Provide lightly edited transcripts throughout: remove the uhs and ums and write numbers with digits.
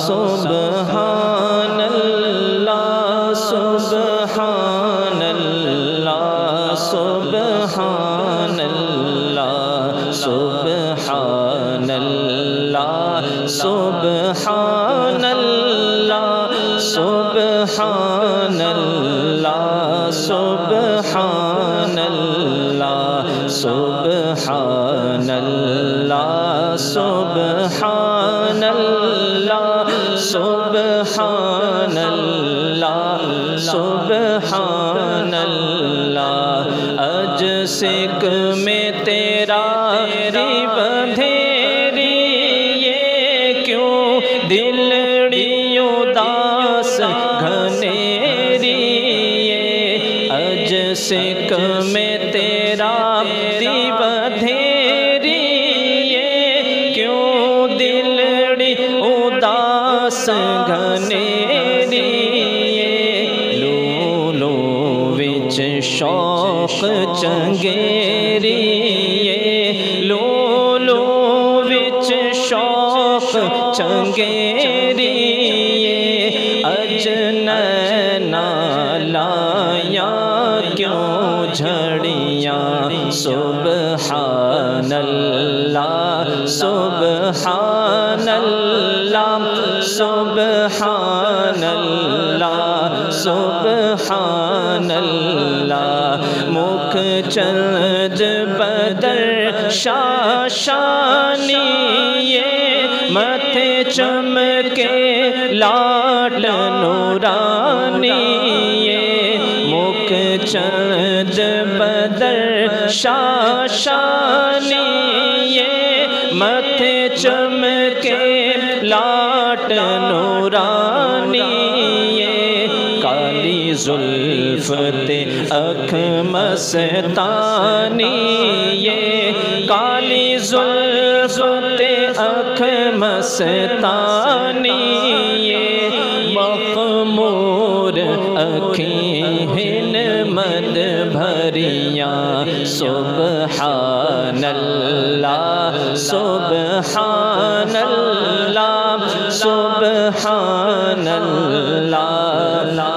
سبحان اللہ سبحان اللہ سبحان اللہ سبحان اللہ سبحان اللہ سبحان اللہ سبحان اللہ سبحان اللہ سبحان اللہ سبحان اللہ سبحان اللہ اجسک میں تیرا بندھیری یہ کیوں دلڑی اداس گھنیری یہ اجسک میں تیرا بندھیری یہ کیوں دلڑی اداس گھنیری لو لو وچ شوق چنگیری لو لو وچ شوق چنگیری اجنینا لایا کیوں جھڑیاں سبحان اللہ سبحان اللہ سبحان اللہ سبحان اللہ مکھ چند بدر شاشانی یہ متھے چمکے لاٹ نورانی یہ مکھ چند بدر شاشانی یہ متھے چمکے لاٹ نورانی یہ کالی زلف تے اکھ مستانی یہ کالی زلف تے اکھ مستانی یہ مخمور اکھیں ہن مد بھریاں سبحان اللہ سبحان اللہ سبحان اللہ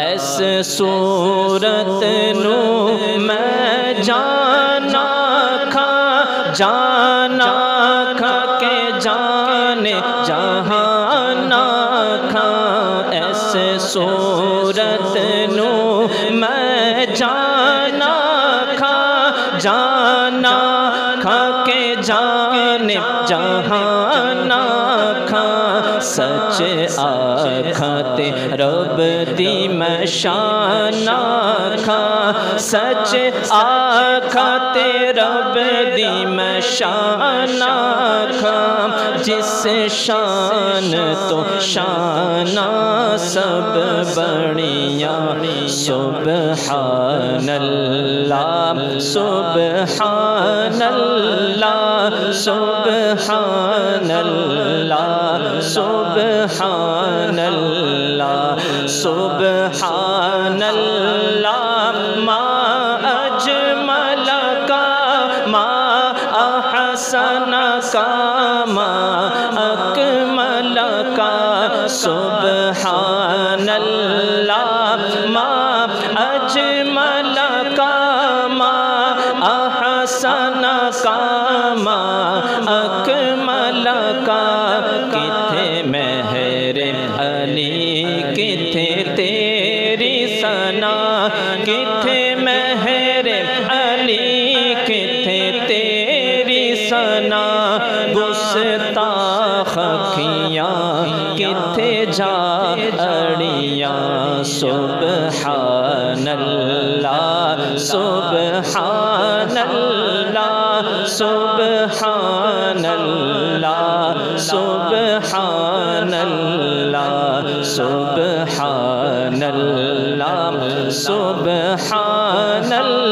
اس صورت نو میں جانا کھا کہ جانے جہانا کھا اس صورت نو میں جانا کھا کہ جانے جہانا کھا سچ آکھاتے رب دی میں شان آکھاں سچ آکھاتے رب دی میں شان آکھاں جس شان تو شانہ سب بڑیاں سبحان اللہ سبحان اللہ سبحان اللہ سبحان اللہ سبحان اللہ ما اجمل کا ما احسن کا ما اکمل کا سبحان اللہ ما اجمل کا ما احسن کا ما اکمل کا کتھے مہر علی کتھے تیری ثنا کتھے مہر علی کتھے تیری ثنا گستاخ اکھیاں کتھے جا اڑیاں سبحان اللہ سبحان اللہ سبحان اللہ سبحان اللہ سبحان اللہ سبحان اللہ